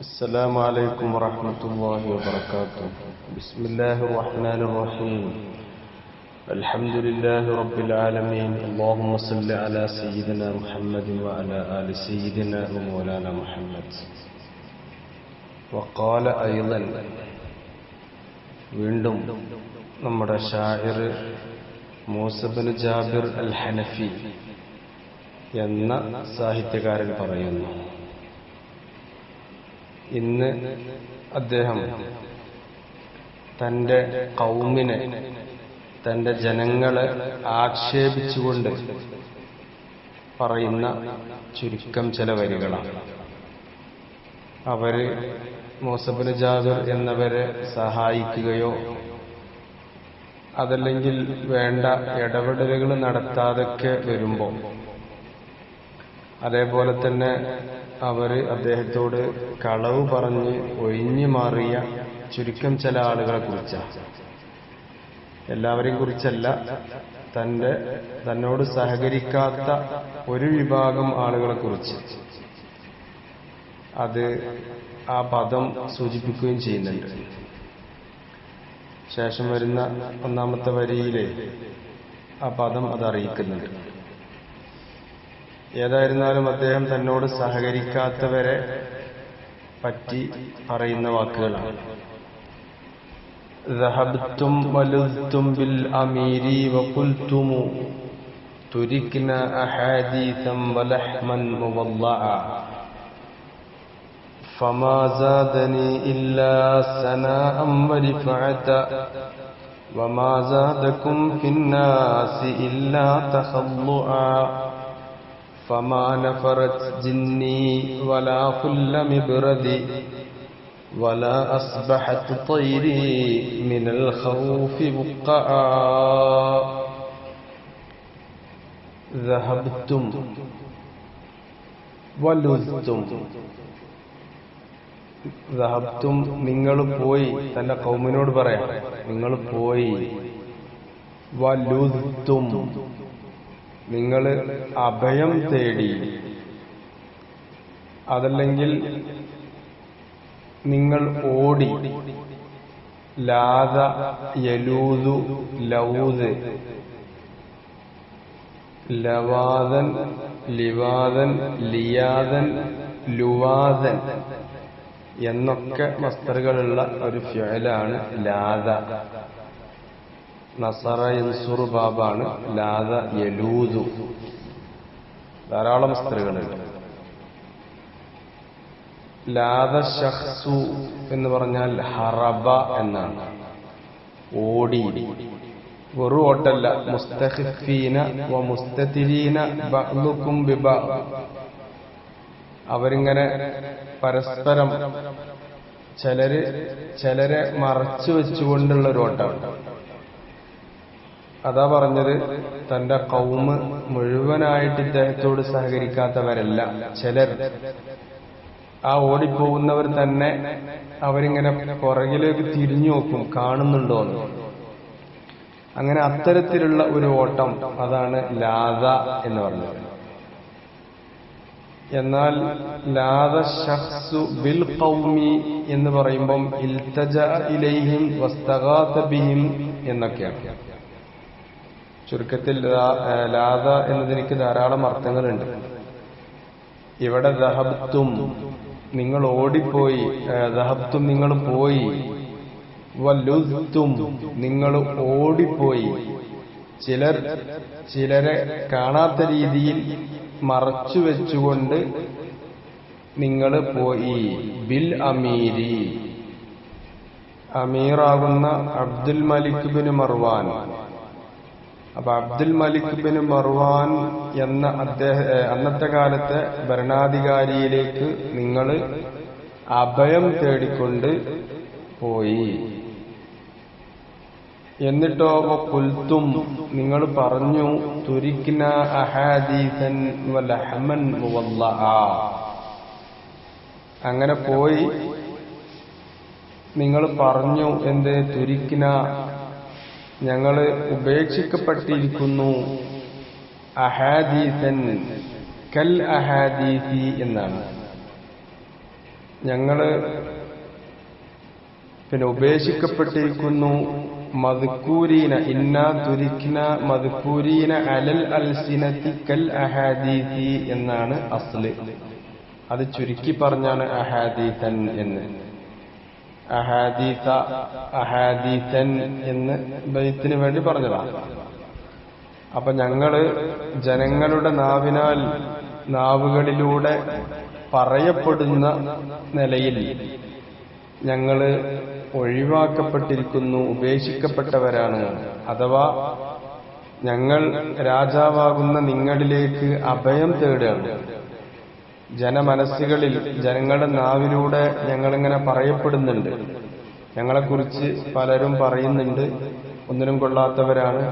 السلام عليكم ورحمة الله وبركاته. بسم الله الرحمن الرحيم. الحمد لله رب العالمين. اللهم صل على سيدنا محمد وعلى آل سيدنا ومولانا محمد. وقال أيضا വീണ്ടും നമ്മുടെ ഷാഇർ മൂസ ബിൻ ജാബിർ അൽ ഹനഫി എന്ന സാഹിത്യകാരൻ പറയുന്നു, ഇന്ന് അദ്ദേഹം തൻ്റെ ഖൗമിനെ, തൻ്റെ ജനങ്ങളെ ആക്ഷേപിച്ചുകൊണ്ട് പറയുന്ന ചുരുക്കം ചില വരികളാണ്. അവര് മൂസ ബിൻ ജാബിർ എന്നവരെ സഹായിക്കുകയോ അതല്ലെങ്കിൽ വേണ്ട ഇടപെടലുകൾ നടത്താതൊക്കെ വരുമ്പോൾ, അതേപോലെ തന്നെ അവര് അദ്ദേഹത്തോട് കളവ് പറഞ്ഞ് ഒഴിഞ്ഞു മാറിയ ചുരുക്കം ചില ആളുകളെ കുറിച്ചാണ്. എല്ലാവരെയും കുറിച്ചല്ല, തന്നോട് സഹകരിക്കാത്ത ഒരു വിഭാഗം ആളുകളെ കുറിച്ച് അത് ആ പദം സൂചിപ്പിക്കുകയും ചെയ്യുന്നുണ്ട്. ശേഷം വരുന്ന ഒന്നാമത്തെ വരിയിലെ ആ പദം അതറിയിക്കുന്നുണ്ട്. ഏതായിരുന്നാലും അദ്ദേഹം തന്നോട് സഹകരിക്കാത്തവരെ പറ്റി പറയുന്ന വാക്കുകളാണ്. ذهبتم ولذتم بالأمير وقلتم تركنا أحاديثا ولحما مضلعا فما زادني إلا سناء ورفعة وما زادكم في الناس إلا تخضعا فما نفرت جني ولا كل مبرد ولا أصبحت طيري من الخوف بقعا ذهبتم ولذتم. ذهبتم നിങ്ങൾ പോയി, തന്റെ ഖൗമിനോട് പറയാം, നിങ്ങൾ പോയി. വലുതും നിങ്ങൾ അഭയം തേടി, അതല്ലെങ്കിൽ നിങ്ങൾ ഓടി. ലാദ യലൂദു ലൗദ്, ലവാദൻ ലിവാദൻ ലിയാദൻ ലുവാദൻ എന്നൊക്കെ മസ്തറുകളുള്ള ഒരു ഫിഅലാണ് ലാദ. നസറ യൻസുറു ബാബാണ് ലാദ യലൂദു. ധാരാളം മസ്തറുകളുണ്ട്. ലാദ ശഖ്സു എന്ന് പറഞ്ഞാൽ ഹറബ എന്നാണ്, ഓടി. വെറു ഓട്ടല്ല. മുസ്തഖിഫീന വ മുസ്തതിരീന ബഅ്ലുകും ബിബഅ്, അവരിങ്ങനെ പരസ്പരം ചിലരെ മറച്ചു വെച്ചുകൊണ്ടുള്ള ഒരു ഓട്ടമാണ്. അതാ പറഞ്ഞത്, തന്റെ ഖൗമ് മുഴുവനായിട്ട് ഇദ്ദേഹത്തോട് സഹകരിക്കാത്തവരല്ല, ചിലർ. ആ ഓടിപ്പോകുന്നവർ തന്നെ അവരിങ്ങനെ പുറകിലേക്ക് തിരിഞ്ഞു നോക്കും, കാണുന്നുണ്ടോന്ന്. അങ്ങനെ അത്തരത്തിലുള്ള ഒരു ഓട്ടം, അതാണ് ലാദ എന്ന് പറഞ്ഞത്. എന്നാൽ ലാദ ശഖ്സു ബിൽ ഖൗമി എന്ന് പറയുമ്പം ഇൽതജഅ ഇലൈഹിം വസ്തഗാത ബിഹിം എന്നൊക്കെയാണ്. ചുരുക്കത്തിൽ ലാദ എന്നതിന് ധാരാളം അർത്ഥങ്ങളുണ്ട്. ഇവിടെ ദഹബ്തും നിങ്ങൾ ഓടിപ്പോയി, ദഹബ്തും നിങ്ങൾ പോയി, വലുതും നിങ്ങൾ ഓടിപ്പോയി. ചിലരെ കാണാത്ത രീതിയിൽ മറച്ചു വെച്ചുകൊണ്ട് നിങ്ങൾ പോയി. ബിൽ അമീരി, അമീറാകുന്ന അബ്ദുൽ മലിക് ബിൻ മർവാൻ. അപ്പൊ അബ്ദുൽ മലിക് ബിൻ മർവാൻ എന്ന അന്നത്തെ കാലത്തെ ഭരണാധികാരിയിലേക്ക് നിങ്ങൾ അഭയം തേടിക്കൊണ്ട് പോയി. എന്നിട്ടോ ഖുൽതും നിങ്ങൾ പറഞ്ഞു, തുരിക്ന അഹാദീസൻ വലഹമൻ മുവല്ലഅ. അങ്ങനെ പോയി നിങ്ങൾ പറഞ്ഞു, എന്ത്? തുരിക്ന, ഞങ്ങൾ ഉപേക്ഷിക്കപ്പെട്ടിരിക്കുന്നു. അഹാദീസൻ കൽ അഹാദീസി എന്നാണ്. ഞങ്ങള് പിന്നെ ഉപേക്ഷിക്കപ്പെട്ടിരിക്കുന്നു മദ്കൂരീന ഇന്നാ തുരിക്ന മദ്കൂരീന അലൽ അൽസിനതി കൽ അഹാദീസി എന്നാണ് അസ്ല്. അത് ചുരുക്കി പറഞ്ഞാണ് അഹാദീസൻ എന്ന്. അഹാദീസ അഹാദീസൻ എന്ന് ബൈത്തിന് വേണ്ടി പറഞ്ഞതാണ്. അപ്പൊ ഞങ്ങള് ജനങ്ങളുടെ നാവുകളിലൂടെ പറയപ്പെടുന്ന നിലയിൽ ഞങ്ങള് ഒഴിവാക്കപ്പെട്ടിരിക്കുന്നു, ഉപേക്ഷിക്കപ്പെട്ടവരാണ്. അഥവാ ഞങ്ങൾ രാജാവാകുന്ന നിങ്ങളിലേക്ക് അഭയം തേടുകയാണ്. ജനമനസ്സുകളിൽ ജനങ്ങളുടെ നാവിലൂടെ ഞങ്ങളിങ്ങനെ പറയപ്പെടുന്നുണ്ട്. ഞങ്ങളെക്കുറിച്ച് പലരും പറയുന്നുണ്ട്, ഒന്നിനും കൊള്ളാത്തവരാണ്,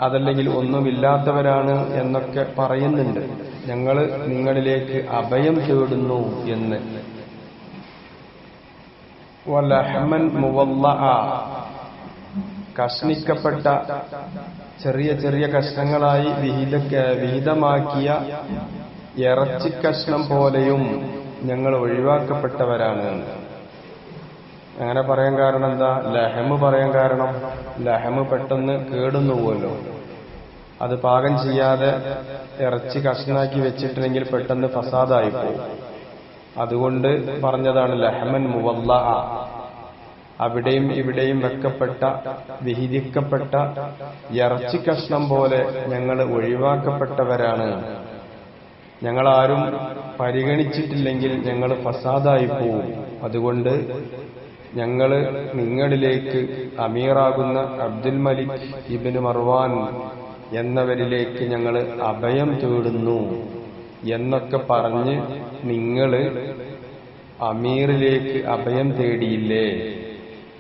അതല്ലെങ്കിൽ ഒന്നുമില്ലാത്തവരാണ് എന്നൊക്കെ പറയുന്നുണ്ട്. ഞങ്ങൾ നിങ്ങളിലേക്ക് അഭയം തേടുന്നു എന്ന്. വലഹ്മൻ മുവല്ലഅ, കഷ്ണിക്കപ്പെട്ട ചെറിയ ചെറിയ കഷ്ണങ്ങളായി വിഹിതമാക്കിയ ഇറച്ചി കഷ്ണം പോലെയും ഞങ്ങൾ ഒഴിവാക്കപ്പെട്ടവരാണ്. അങ്ങനെ പറയാൻ കാരണം എന്താ? ലഹമ് പറയാൻ കാരണം ലഹമ് പെട്ടെന്ന് കേടുന്നു പോവല്ലോ. അത് പാകം ചെയ്യാതെ ഇറച്ചി കഷ്ണാക്കി വെച്ചിട്ടുണ്ടെങ്കിൽ പെട്ടെന്ന് ഫസാദായി പോകും. അതുകൊണ്ട് പറഞ്ഞതാണ് ലഹമൻ മുവല്ലഅ. അവിടെയും ഇവിടെയും വെക്കപ്പെട്ട വിഹിതിക്കപ്പെട്ട ഇറച്ചി കഷ്ണം പോലെ ഞങ്ങൾ ഒഴിവാക്കപ്പെട്ടവരാണ്. ഞങ്ങളാരും പരിഗണിച്ചിട്ടില്ലെങ്കിൽ ഞങ്ങൾ ഫസാദായി പോവും. അതുകൊണ്ട് ഞങ്ങള് നിങ്ങളിലേക്ക് അമീറാകുന്ന അബ്ദുൽ മലിക് ഇബ്നു മർവാൻ എന്നവരിലേക്ക് ഞങ്ങൾ അഭയം തേടുന്നു എന്നൊക്കെ പറഞ്ഞ് നിങ്ങള് അമീറിലേക്ക് അഭയം തേടിയില്ലേ,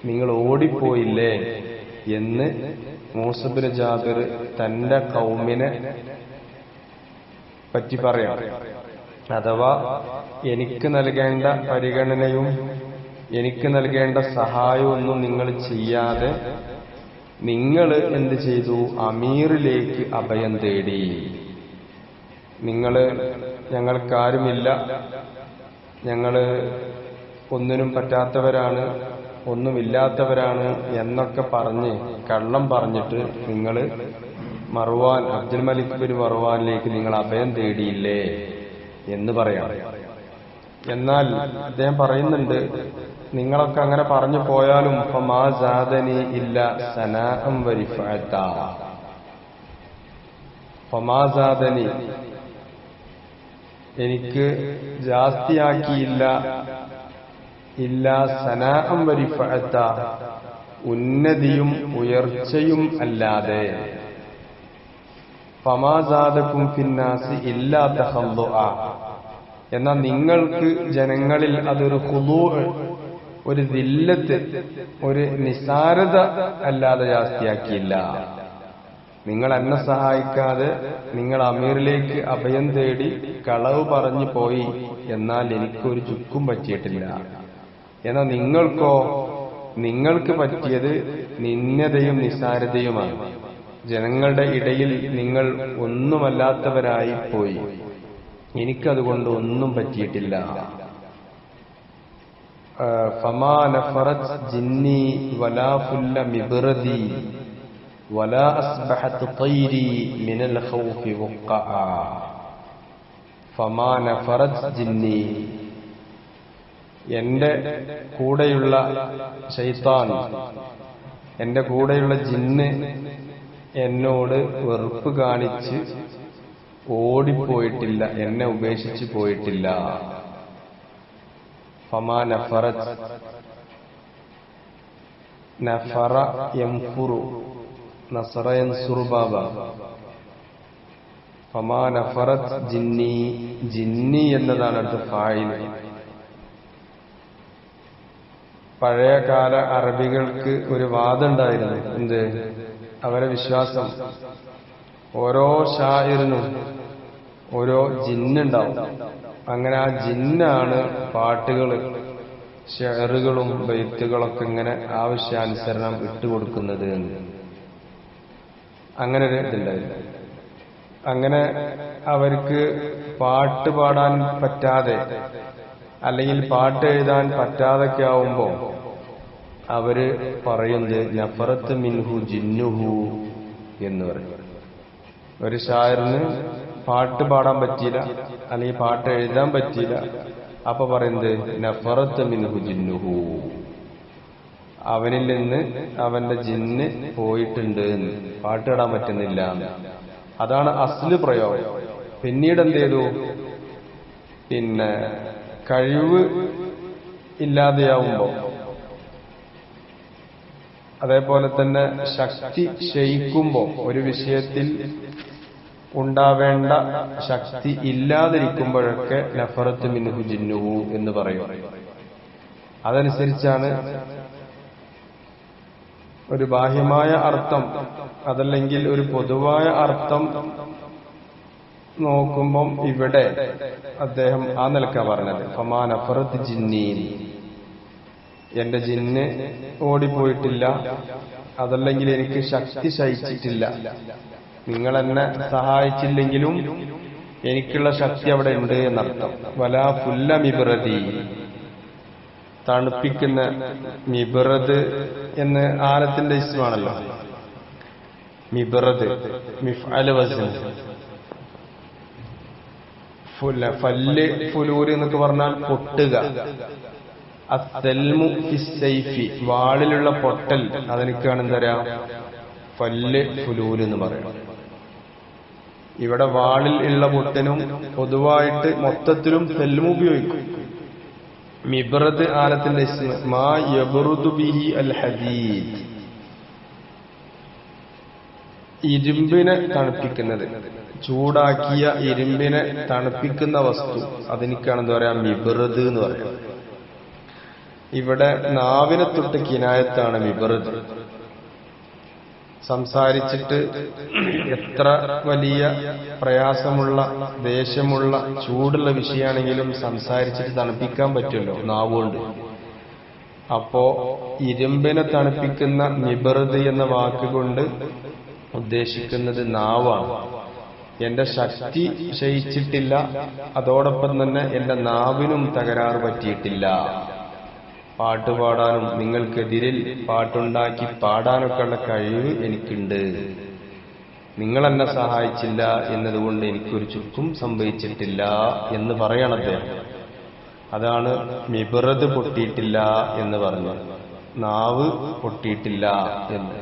നിങ്ങൾ ഓടിപ്പോയില്ലേ എന്ന് മൂസ ഇബ്നു ജാബിർ തന്റെ ഖൗമിനെ പറ്റി പറയാം. അഥവാ എനിക്ക് നൽകേണ്ട പരിഗണനയും എനിക്ക് നൽകേണ്ട സഹായമൊന്നും നിങ്ങൾ ചെയ്യാതെ നിങ്ങൾ എന്ത് ചെയ്തു? അമീറിലേക്ക് അഭയം തേടി. ഞങ്ങൾക്കാരുമില്ല, ഞങ്ങള് ഒന്നിനും പറ്റാത്തവരാണ്, ഒന്നുമില്ലാത്തവരാണ് എന്നൊക്കെ പറഞ്ഞ് കള്ളം പറഞ്ഞിട്ട് നിങ്ങൾ മർവാൻ അബ്ദുൽ മലിക് ബിൻ മർവാനിലേക്ക് നിങ്ങൾ അഭയം തേടിയില്ലേ എന്ന് പറയാം. എന്നാൽ അദ്ദേഹം പറയുന്നുണ്ട്, നിങ്ങളൊക്കെ അങ്ങനെ പറഞ്ഞു പോയാലും ഫമാ സാദനി ഇല്ല സനാഅം വരിഫഅത. ഫമാ സാദനി, എനിക്ക് ജാസ്തിയാക്കിയില്ല, ഇല്ല സനാഅം വരിഫഅത, ഉന്നതിയും ഉയർച്ചയും അല്ലാതെ. ഫമാ സാദകും ഫിന്നാസി ഇല്ലാ തഖല്ലുഅ, എന്നാൽ നിങ്ങൾക്ക് ജനങ്ങളിൽ അതൊരു ഖുദൂഅ്, ഒരു ദില്ലത്ത്, ഒരു നിസാരത അല്ലാതെ ജാസ്തിയാക്കിയില്ല. നിങ്ങൾ എന്നെ സഹായിക്കാതെ നിങ്ങൾ അമീറിലേക്ക് അഭയം തേടി കളവ് പറഞ്ഞു പോയി, എന്നാൽ എനിക്കൊരു ചുക്കും പറ്റിയിട്ടില്ല. എന്നാൽ നിങ്ങൾക്കോ, നിങ്ങൾക്ക് പറ്റിയത് നിന്ദതയും നിസാരതയുമാണ്. ജനങ്ങളുടെ ഇടയിൽ നിങ്ങൾ ഒന്നുമല്ലാത്തവരായി പോയി, എനിക്കതുകൊണ്ട് ഒന്നും പറ്റിയിട്ടില്ല. ഫമാ നഫറത് ജിന്നി വലാ ഫുല്ല മിബ്റദി വലാ അസ്ബഹത് തൈരി മിനൽ ഖൗഫി വഖഅ. ഫമാ നഫറത് ജിന്നി, എന്റെ കൂടെയുള്ള ശൈത്താൻ, എന്റെ കൂടെയുള്ള ജിന്ന് എന്നോട് വെറുപ്പ് കാണിച്ച് ഓടിപ്പോയിട്ടില്ല, എന്നെ ഉപേക്ഷിച്ചു പോയിട്ടില്ല. ഫമാ നഫറത്, നഫറ യംഫുറു, നസറ യൻസുറു ബാബ. ഫമാ നഫറത് ജിന്നി, ജിന്നി എന്നതാണ് അടുത്ത ഫായിൽ. പഴയകാല അറബികൾക്ക് ഒരു വാദമുണ്ടായിരുന്നു. എന്ത്? അവരെ വിശ്വാസം, ഓരോ ഷാഇറിനും ഓരോ ജിന്നുണ്ടാവും. അങ്ങനെ ആ ജിന്നാണ് പാട്ടുകള്, ഷെയറുകളും ബൈത്തുകളൊക്കെ ഇങ്ങനെ ആവശ്യാനുസരണം ഇട്ടുകൊടുക്കുന്നത് എന്ന്. അങ്ങനെ ഒരു ഇതുണ്ടായിരുന്നു. അങ്ങനെ അവർക്ക് പാട്ട് പാടാൻ പറ്റാതെ അല്ലെങ്കിൽ പാട്ട് എഴുതാൻ പറ്റാതൊക്കെ ആവുമ്പോ അവര് പറയുന്നത് നഫറത്ത് മിൻഹു ജിന്നുഹു എന്ന് പറയും. ഒരു ഷായറിന് പാട്ട് പാടാൻ പറ്റിയില്ല, അല്ലെങ്കിൽ പാട്ട് എഴുതാൻ പറ്റിയില്ല, അപ്പൊ പറയുന്നത് നഫറത്ത് മിൻഹു ജിന്നുഹു, അവനിൽ നിന്ന് അവന്റെ ജിന്ന് പോയിട്ടുണ്ട്, പാട്ട് പാടാൻ പറ്റുന്നില്ല. അതാണ് അസ്ല് പ്രയോഗം. പിന്നീട് എന്ത് ചെയ്തു? പിന്നെ കഴിവ് ഇല്ലാതെയാവുമ്പോ, അതേപോലെ തന്നെ ശക്തി ക്ഷയിക്കുമ്പോ, ഒരു വിഷയത്തിൽ ഉണ്ടാവേണ്ട ശക്തി ഇല്ലാതിരിക്കുമ്പോഴൊക്കെ നഫറത്ത് മിൻഹു ജിന്നുഹു എന്ന് പറയും. അതനുസരിച്ചാണ് ഒരു ബാഹ്യമായ അർത്ഥം, അതല്ലെങ്കിൽ ഒരു പൊതുവായ അർത്ഥം നോക്കുമ്പം ഇവിടെ അദ്ദേഹം ആ നിലക്കാ പറഞ്ഞത്, ഫമാ നഫറത്ത് ജിന്നീൻ, എന്റെ ജിന്ന് ഓടിപ്പോയിട്ടില്ല, അതല്ലെങ്കിൽ എനിക്ക് ശക്തി ശയിച്ചിട്ടില്ല. നിങ്ങൾ എന്നെ സഹായിച്ചില്ലെങ്കിലും എനിക്കുള്ള ശക്തി അവിടെ ഉണ്ട് എന്നർത്ഥം. വലാ ഫുല്ല മിബ്രതി, തണുപ്പിക്കുന്ന മിബ്രത് എന്ന് ആലത്തിന്റെ ഇസ്മാണല്ലോ. മിബ്രത് മിഫ്അൽ വസ്ൻ, ഫല്ല് ഫുലൂര് എന്നൊക്കെ പറഞ്ഞാൽ പൊട്ടുക. അസ്സൽമു ഫിസ്സൈഫി, വാളിലുള്ള പൊട്ടൽ, അതെനിക്കാണ് എന്താ പറയാ ഫല്ല് ഫുലൂര് എന്ന് പറയാം. ഇവിടെ വാളിൽ ഉള്ള പൊട്ടനും പൊതുവായിട്ട് മൊത്തത്തിലും സെൽമു ഉപയോഗിക്കും. മിബ്രത് ആലത്തിന്റെ ഇസ്മ, മാ യബ്റുദു ബിഹി അൽ ഹദീദ്, ഇരുമ്പിനെ തണുപ്പിക്കുന്നത്, ചൂടാക്കിയ ഇരുമ്പിനെ തണുപ്പിക്കുന്ന വസ്തു, അതെനിക്കാണ് എന്താ പറയാ മിബ്രത് എന്ന് പറയാം. ഇവിടെ നാവിനെ തൊട്ട് കിനായത്താണ് മിബ്രത്. സംസാരിച്ചിട്ട് എത്ര വലിയ പ്രയാസമുള്ള, ദേഷ്യമുള്ള, ചൂടുള്ള വിഷയമാണെങ്കിലും സംസാരിച്ചിട്ട് തണുപ്പിക്കാൻ പറ്റുമല്ലോ നാവുകൊണ്ട്. അപ്പോ ഇരുമ്പിനെ തണുപ്പിക്കുന്ന മിബ്രത് എന്ന വാക്കുകൊണ്ട് ഉദ്ദേശിക്കുന്നത് നാവാണ്. എന്റെ ശക്തി ക്ഷയിച്ചിട്ടില്ല, അതോടൊപ്പം തന്നെ എന്റെ നാവിനും തകരാറ് പറ്റിയിട്ടില്ല. പാട്ടുപാടാനും നിങ്ങൾക്കെതിരിൽ പാട്ടുണ്ടാക്കി പാടാനൊക്കെ ഉള്ള കഴിവ് എനിക്കുണ്ട്. നിങ്ങൾ എന്നെ സഹായിച്ചില്ല എന്നതുകൊണ്ട് എനിക്കൊരു ചുക്കും സംഭവിച്ചിട്ടില്ല എന്ന് പറയണം അദ്ദേഹം. അതാണ് മിബ്രത് പൊട്ടിയിട്ടില്ല എന്ന് പറഞ്ഞു, നാവ് പൊട്ടിയിട്ടില്ല എന്ന്.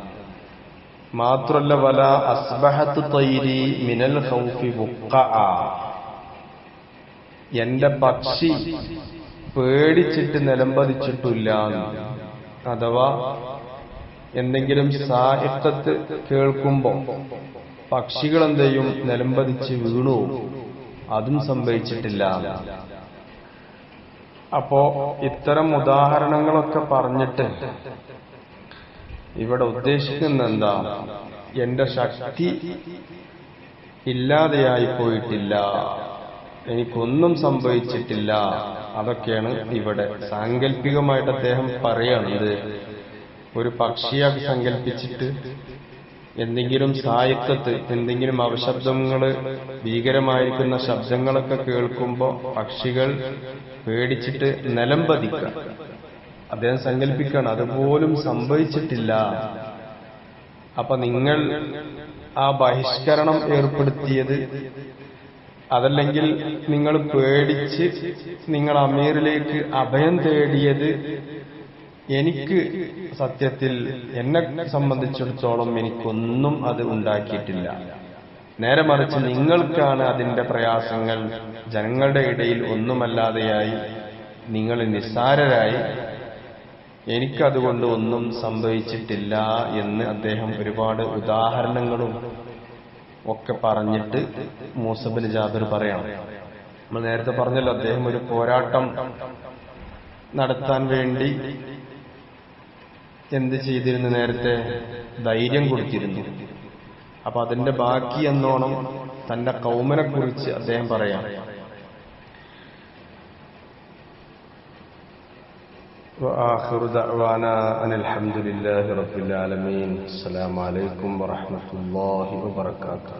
മാത്രല്ല വല അസ്ബഹത്ത് തൈരി മിനൽ ഖൗഫി വുഖഅ, എന്റെ പക്ഷി പേടിച്ചിട്ട് നിലംപതിച്ചിട്ടില്ല. അഥവാ എന്തെങ്കിലും സാഹിത്യത്ത് കേൾക്കുമ്പോ പക്ഷികൾ എന്തെയും നിലംപതിച്ച് വീണു, അതും സംഭവിച്ചിട്ടില്ല. അപ്പോ ഇത്തരം ഉദാഹരണങ്ങളൊക്കെ പറഞ്ഞിട്ട് ഇവിടെ ഉദ്ദേശിക്കുന്ന എന്താ? എന്റെ ശക്തി ഇല്ലാതെയായി പോയിട്ടില്ല, എനിക്കൊന്നും സംഭവിച്ചിട്ടില്ല. അതൊക്കെയാണ് ഇവിടെ സാങ്കല്പികമായിട്ട് അദ്ദേഹം പറയുന്നത്. ഒരു പക്ഷിയെ സങ്കല്പിച്ചിട്ട് എന്തെങ്കിലും സാഹിത്യത്ത്, എന്തെങ്കിലും അപശബ്ദങ്ങള്, ഭീകരമായിരിക്കുന്ന ശബ്ദങ്ങളൊക്കെ കേൾക്കുമ്പോ പക്ഷികൾ പേടിച്ചിട്ട് നിലംപതിക്കുക, അദ്ദേഹം സങ്കല്പിക്കുകയാണ്. അതുപോലും സംഭവിച്ചിട്ടില്ല. അപ്പൊ നിങ്ങൾ ആ ബഹിഷ്കരണം ഏർപ്പെടുത്തിയത്, അതല്ലെങ്കിൽ നിങ്ങൾ പേടിച്ച് നിങ്ങൾ അമീറിലേക്ക് അഭയം തേടിയത്, എനിക്ക് സത്യത്തിൽ എന്നെ സംബന്ധിച്ചിടത്തോളം എനിക്കൊന്നും അത് ഉണ്ടാക്കിയിട്ടില്ല. നേരെ മറിച്ച് നിങ്ങൾക്കാണ് അതിന്റെ പ്രയാസങ്ങൾ. ജനങ്ങളുടെ ഇടയിൽ ഒന്നുമല്ലാതെയായി, നിങ്ങൾ നിസ്സാരരായി, എനിക്കതുകൊണ്ട് ഒന്നും സംഭവിച്ചിട്ടില്ല എന്ന് അദ്ദേഹം ഒരുപാട് ഉദാഹരണങ്ങളും ഒക്കെ പറഞ്ഞിട്ട് മൂസ ബിൻ ജാബിർ പറയണം. നമ്മൾ നേരത്തെ പറഞ്ഞല്ലോ, അദ്ദേഹം ഒരു പോരാട്ടം നടത്താൻ വേണ്ടി എന്ത് ചെയ്തിരുന്നു? നേരത്തെ ധൈര്യം കൊടുത്തിരുന്നു. അപ്പൊ അതിന്റെ ബാക്കി എന്നോണം തന്റെ കൗമിനെ കുറിച്ച് അദ്ദേഹം പറയാം. وآخر دعوانا أن الحمد لله رب العالمين. السلام عليكم ورحمة الله وبركاته.